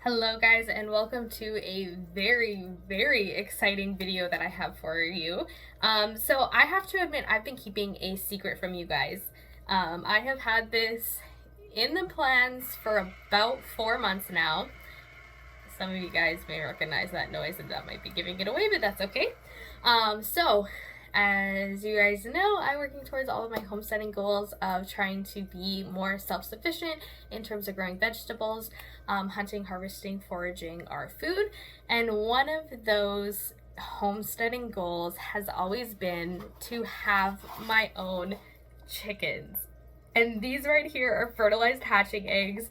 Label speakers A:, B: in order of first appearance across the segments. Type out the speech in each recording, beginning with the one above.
A: Hello guys, and welcome to a very exciting video that I have for you. So I have to admit I've been keeping a secret from you guys. I have had this in the plans for about 4 months now. Some of you guys may recognize that noise and that might be giving it away, but that's okay. So as you guys know, I'm working towards all of my homesteading goals of trying to be more self-sufficient in terms of growing vegetables, hunting, harvesting, foraging our food. And one of those homesteading goals has always been to have my own chickens. And these right here are fertilized hatching eggs.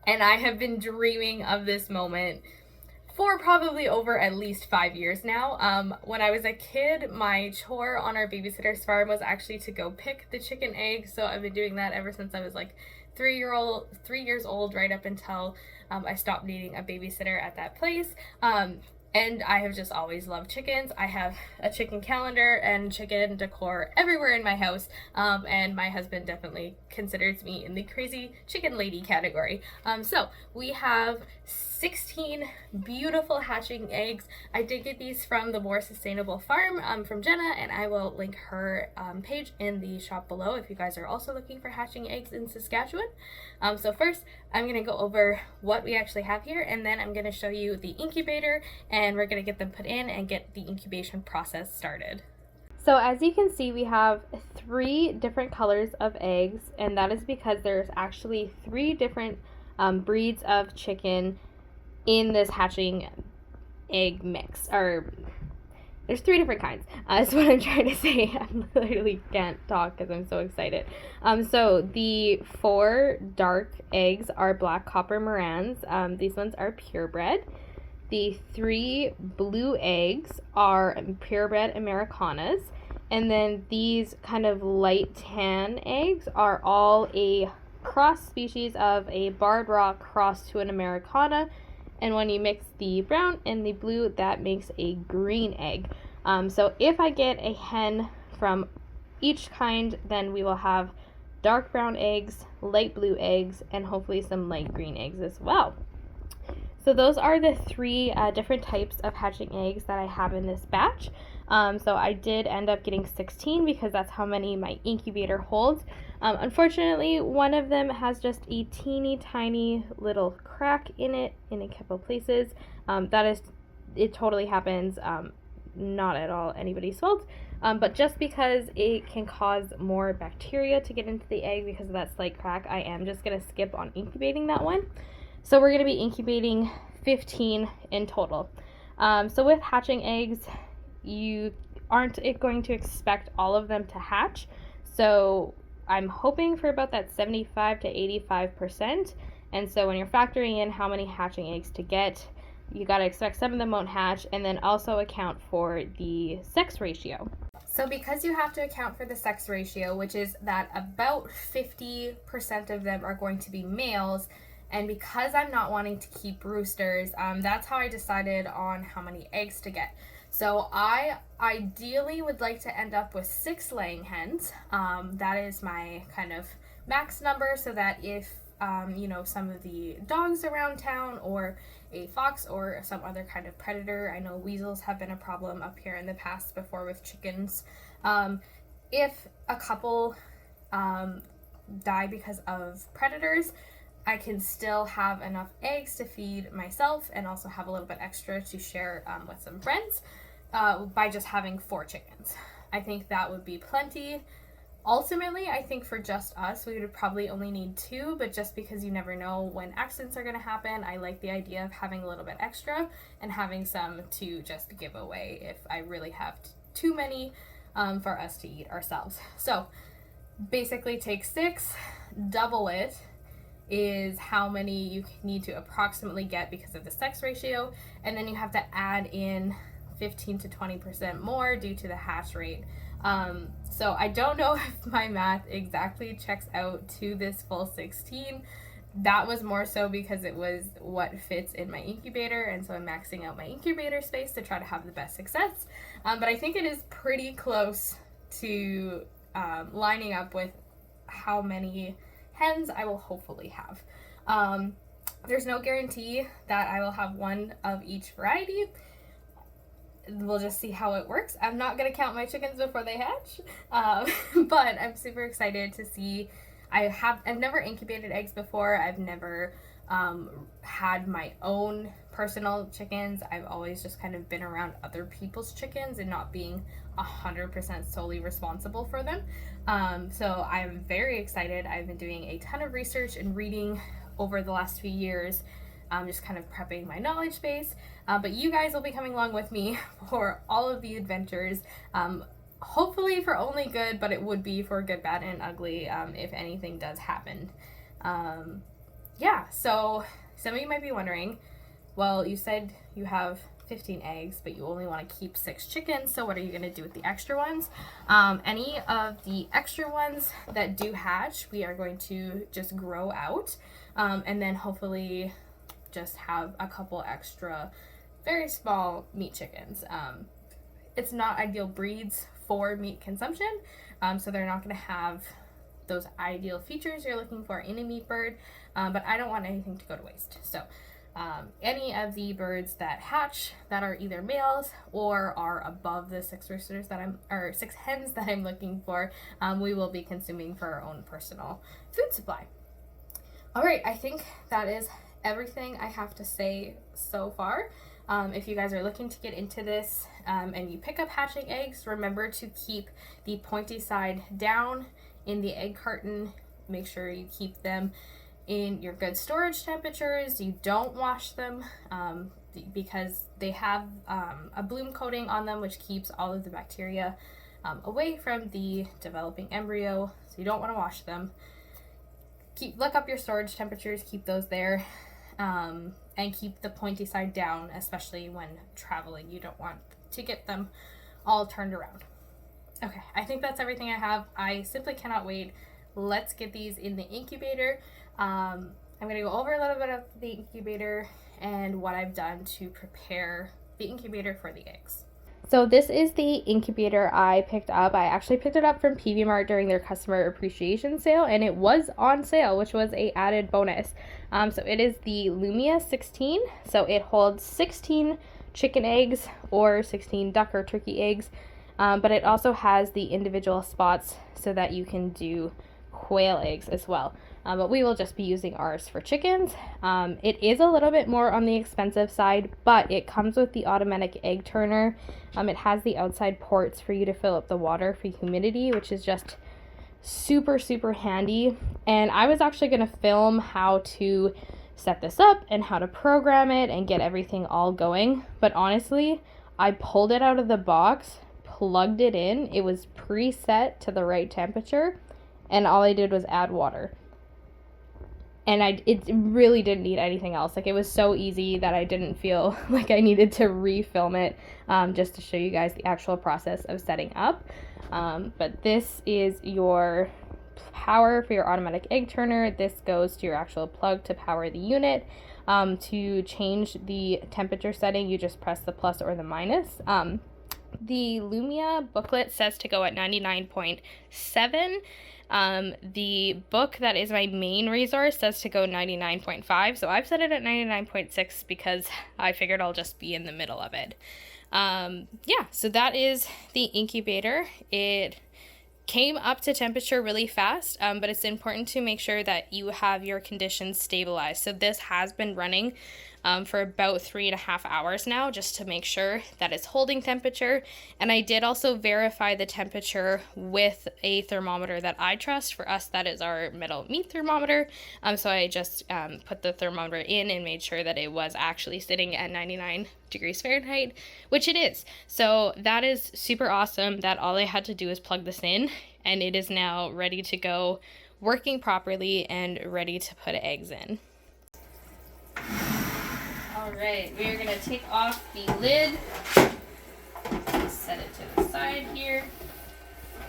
A: And I have been dreaming of this moment for probably over at least 5 years now. When I was a kid, my chore on our babysitter's farm was actually to go pick the chicken eggs. So I've been doing that ever since I was like 3 years old, right up until I stopped needing a babysitter at that place. And I have just always loved chickens. I have a chicken calendar and chicken decor everywhere in my house. And my husband definitely considers me in the crazy chicken lady category. So we have 16 beautiful hatching eggs. I did get these from the More Sustainable Farm from Jenna, and I will link her page in the shop below if you guys are also looking for hatching eggs in Saskatchewan. So first, I'm going to go over what we actually have here, and then I'm going to show you the incubator, and we're going to get them put in and get the incubation process started. So as you can see, we have 3 different colors of eggs, and that is because there's actually 3 different breeds of chicken in this hatching egg mix. Or there's 3 different kinds. That's what I'm trying to say. I literally can't talk because I'm so excited. So the 4 dark eggs are black Copper Marans. These ones are purebred. The 3 blue eggs are purebred Amerucaunas. And then these kind of light tan eggs are all a cross species of a barred rock crossed to an Amerucauna. And when you mix the brown and the blue, that makes a green egg. So if I get a hen from each kind, then we will have dark brown eggs, light blue eggs, and hopefully some light green eggs as well. So those are the 3 different types of hatching eggs that I have in this batch. So I did end up getting 16 because that's how many my incubator holds. Unfortunately, one of them has just a teeny tiny little crack in it in a couple places. It totally happens, not at all anybody's fault, but just because it can cause more bacteria to get into the egg because of that slight crack, I am just going to skip on incubating that one. So we're going to be incubating 15 in total. So with hatching eggs, you aren't going to expect all of them to hatch. So I'm hoping for about that 75 to 85%. And so when you're factoring in how many hatching eggs to get, you got to expect some of them won't hatch, and then also account for the sex ratio. So because you have to account for the sex ratio, which is that about 50% of them are going to be males, and because I'm not wanting to keep roosters, that's how I decided on how many eggs to get. So I ideally would like to end up with 6 laying hens. That is my kind of max number, so that if some of the dogs around town or a fox or some other kind of predator, I know weasels have been a problem up here in the past before with chickens. If a couple die because of predators, I can still have enough eggs to feed myself and also have a little bit extra to share with some friends by just having 4 chickens. I think that would be plenty. Ultimately, I think for just us, we would probably only need 2, but just because you never know when accidents are going to happen, I like the idea of having a little bit extra and having some to just give away if I really have too many for us to eat ourselves. So basically take 6, double it is how many you need to approximately get because of the sex ratio, and then you have to add in 15 to 20% more due to the hatch rate. So I don't know if my math exactly checks out to this full 16. That was more so because it was what fits in my incubator, and so I'm maxing out my incubator space to try to have the best success. But I think it is pretty close to lining up with how many hens I will hopefully have. There's no guarantee that I will have one of each variety. We'll just see how it works. I'm not going to count my chickens before they hatch, but I'm super excited to see. I've never incubated eggs before. I've never had my own personal chickens. I've always just kind of been around other people's chickens and not being 100% solely responsible for them. So I'm very excited. I've been doing a ton of research and reading over the last few years, just kind of prepping my knowledge base. But you guys will be coming along with me for all of the adventures. Hopefully for only good, but it would be for good, bad, and ugly if anything does happen. Yeah, so some of you might be wondering, well, you said you have 15 eggs, but you only want to keep 6 chickens, so what are you going to do with the extra ones? Any of the extra ones that do hatch, we are going to just grow out, and then hopefully just have a couple extra very small meat chickens. It's not ideal breeds for meat consumption, so they're not going to have those ideal features you're looking for in a meat bird, but I don't want anything to go to waste. So any of the birds that hatch that are either males or are above the 6 roosters that 6 hens that I'm looking for, we will be consuming for our own personal food supply. All right, I think that is everything I have to say so far. If you guys are looking to get into this and you pick up hatching eggs, remember to keep the pointy side down in the egg carton. Make sure you keep them in your good storage temperatures. You don't wash them because they have a bloom coating on them, which keeps all of the bacteria away from the developing embryo. So you don't want to wash them. Look up your storage temperatures, keep those there, and keep the pointy side down, especially when traveling. You don't want to get them all turned around. Okay, I think that's everything I have. I simply cannot wait. Let's get these in the incubator. I'm going to go over a little bit of the incubator and what I've done to prepare the incubator for the eggs. So this is the incubator I picked up. I actually picked it up from PV Mart during their customer appreciation sale, and it was on sale, which was a added bonus. So it is the Lumia 16. So it holds 16 chicken eggs or 16 duck or turkey eggs, but it also has the individual spots so that you can do quail eggs as well. But we will just be using ours for chickens. It is a little bit more on the expensive side, but it comes with the automatic egg turner. It has the outside ports for you to fill up the water for humidity, which is just super, super handy. And I was actually going to film how to set this up and how to program it and get everything all going. But honestly, I pulled it out of the box, plugged it in. It was preset to the right temperature, and all I did was add water. And it really didn't need anything else. Like, it was so easy that I didn't feel like I needed to refilm it just to show you guys the actual process of setting up. But this is your power for your automatic egg turner. This goes to your actual plug to power the unit. To change the temperature setting, you just press the plus or the minus. The Lumia booklet says to go at 99.7. The book that is my main resource says to go 99.5, so I've set it at 99.6 because I figured I'll just be in the middle of it. Yeah, so that is the incubator. It came up to temperature really fast, but it's important to make sure that you have your conditions stabilized. So this has been running for about 3.5 hours now, just to make sure that it's holding temperature. And I did also verify the temperature with a thermometer that I trust. For us, that is our metal meat thermometer. So I just put the thermometer in and made sure that it was actually sitting at 99 degrees Fahrenheit, which it is. So that is super awesome that all I had to do is plug this in, and it is now ready to go, working properly and ready to put eggs in. All right, we are going to take off the lid, set it to the side here,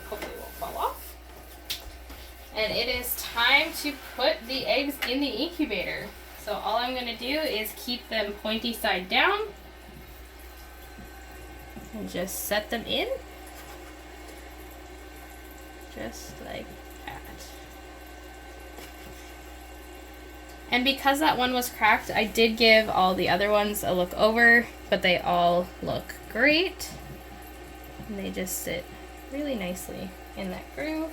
A: hopefully it won't fall off, and it is time to put the eggs in the incubator. So all I'm going to do is keep them pointy side down and just set them in, just like that. And because that one was cracked, I did give all the other ones a look over, but they all look great. And they just sit really nicely in that groove.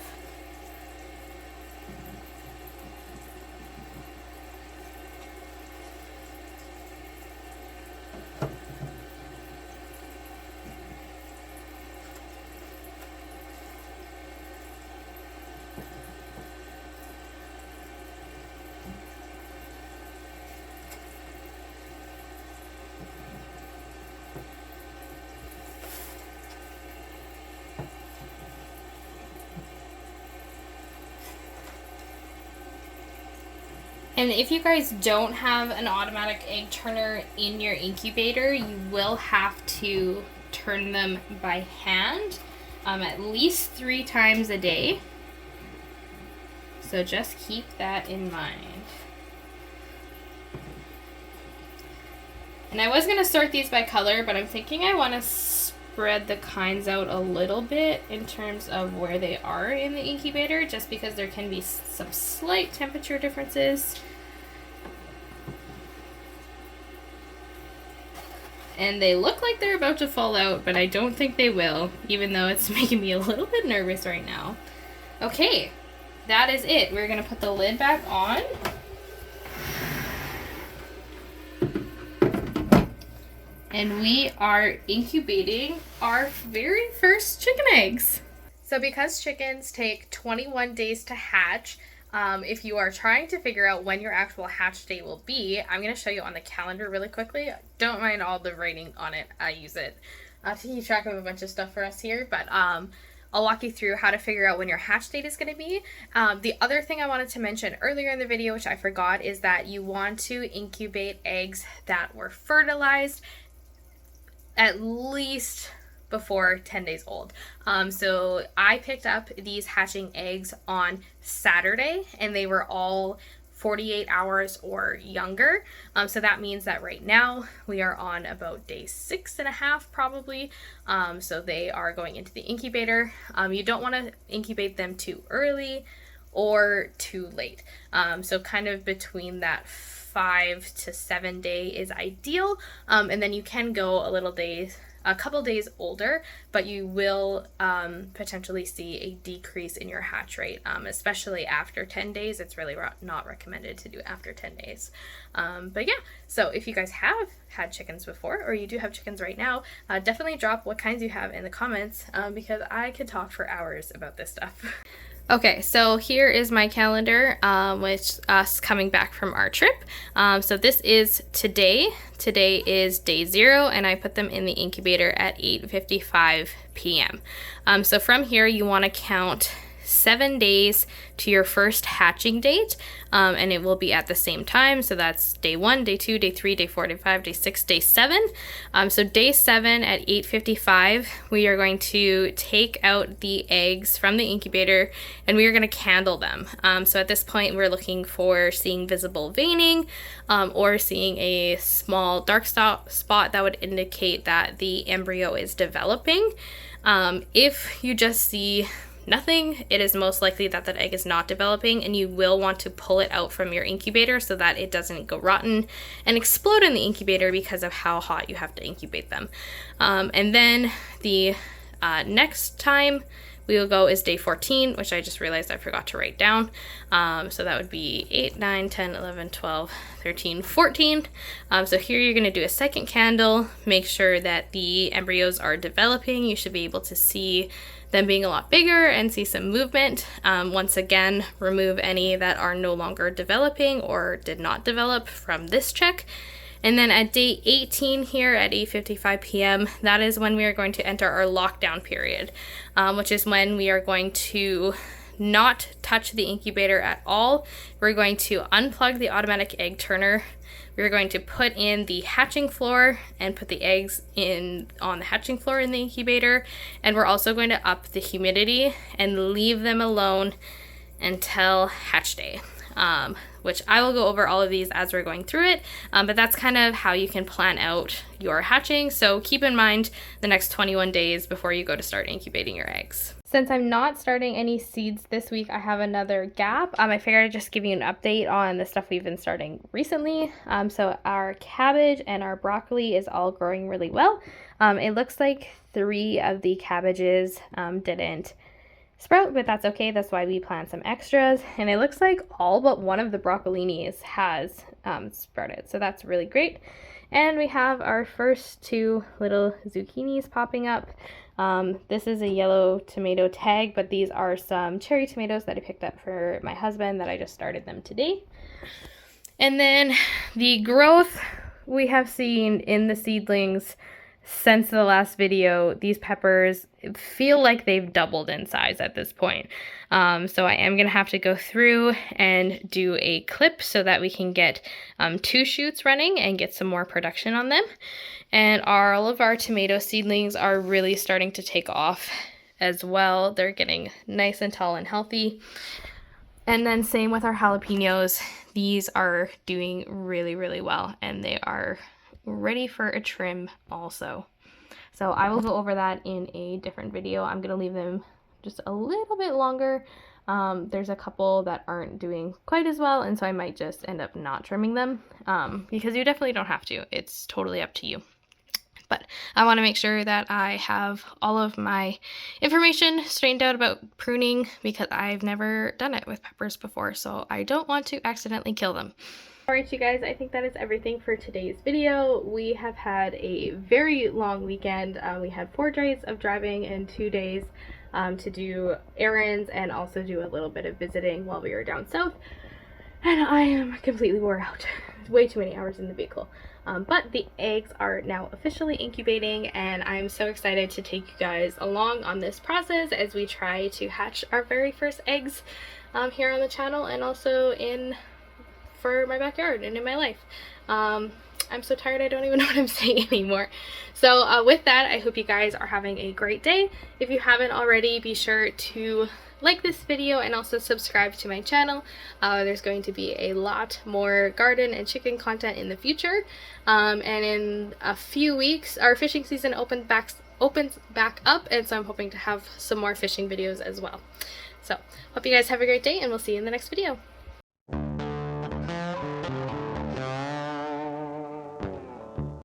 A: And if you guys don't have an automatic egg turner in your incubator, you will have to turn them by hand at least 3 times a day. So just keep that in mind. And I was going to sort these by color, but I'm thinking I want to spread the kinds out a little bit in terms of where they are in the incubator, just because there can be some slight temperature differences. And they look like they're about to fall out, but I don't think they will, even though it's making me a little bit nervous right now. Okay, that is it. We're going to put the lid back on. And we are incubating our very first chicken eggs. So because chickens take 21 days to hatch, if you are trying to figure out when your actual hatch date will be, I'm going to show you on the calendar really quickly. Don't mind all the writing on it. I use it to keep track of a bunch of stuff for us here, but I'll walk you through how to figure out when your hatch date is going to be. The other thing I wanted to mention earlier in the video, which I forgot, is that you want to incubate eggs that were fertilized at least before 10 days old. So I picked up these hatching eggs on Saturday, and they were all 48 hours or younger. So that means that right now we are on about day 6.5 probably. So they are going into the incubator. You don't want to incubate them too early or too late. So kind of between that 5 to 7 day is ideal. And then you can go a couple days older, but you will potentially see a decrease in your hatch rate, especially after 10 days. It's really not recommended to do after 10 days. But yeah, so if you guys have had chickens before, or you do have chickens right now, definitely drop what kinds you have in the comments, because I could talk for hours about this stuff. Okay, so here is my calendar, which us coming back from our trip. So this is today. Today is day 0, and I put them in the incubator at 8:55 p.m. So from here, you want to count 7 days to your first hatching date, and it will be at the same time. So that's day 1, day 2, day 3, day 4, day 5, day 6, day 7. So day 7 at 8:55, we are going to take out the eggs from the incubator, and we are going to candle them. So at this point, we're looking for seeing visible veining, or seeing a small dark spot that would indicate that the embryo is developing. If you just see nothing, it is most likely that that egg is not developing, and you will want to pull it out from your incubator so that it doesn't go rotten and explode in the incubator because of how hot you have to incubate them. And then the next time we will go is day 14, which I just realized I forgot to write down. So that would be 8, 9, 10, 11, 12, 13, 14. So here you're going to do a second candle. Make sure that the embryos are developing. You should be able to see them being a lot bigger and see some movement. Once again, remove any that are no longer developing or did not develop from this check. And then at day 18 here at 8:55 p.m., that is when we are going to enter our lockdown period, which is when we are going to not touch the incubator at all. We're going to unplug the automatic egg turner. We're going to put in the hatching floor and put the eggs in on the hatching floor in the incubator. And we're also going to up the humidity and leave them alone until hatch day, which I will go over all of these as we're going through it. But that's kind of how you can plan out your hatching. So keep in mind the next 21 days before you go to start incubating your eggs. Since I'm not starting any seeds this week, I have another gap. I figured I'd just give you an update on the stuff we've been starting recently. So our cabbage and our broccoli is all growing really well. It looks like 3 of the cabbages didn't sprout, but that's okay. That's why we plant some extras. And it looks like all but one of the broccolinis has sprouted. So that's really great. And we have our first 2 little zucchinis popping up. This is a yellow tomato tag, but these are some cherry tomatoes that I picked up for my husband that I just started them today. And then the growth we have seen in the seedlings since the last video, these peppers feel like they've doubled in size at this point. So I am going to have to go through and do a clip so that we can get 2 shoots running and get some more production on them. And all of our tomato seedlings are really starting to take off as well. They're getting nice and tall and healthy. And then same with our jalapenos. These are doing really, really well, and they are ready for a trim also. So I will go over that in a different video. I'm going to leave them just a little bit longer. There's a couple that aren't doing quite as well, and so I might just end up not trimming them because you definitely don't have to. It's totally up to you. But I want to make sure that I have all of my information straightened out about pruning because I've never done it with peppers before, so I don't want to accidentally kill them. Alright you guys, I think that is everything for today's video. We have had a very long weekend. We had 4 days of driving and 2 days to do errands and also do a little bit of visiting while we were down south. And I am completely wore out. Way too many hours in the vehicle. But the eggs are now officially incubating, and I'm so excited to take you guys along on this process as we try to hatch our very first eggs here on the channel and also for my backyard and in my life. I'm so tired I don't even know what I'm saying anymore. So with that, I hope you guys are having a great day. If you haven't already, be sure to like this video and also subscribe to my channel. There's going to be a lot more garden and chicken content in the future. And in a few weeks, our fishing season opens back up, and so I'm hoping to have some more fishing videos as well. So hope you guys have a great day, and we'll see you in the next video.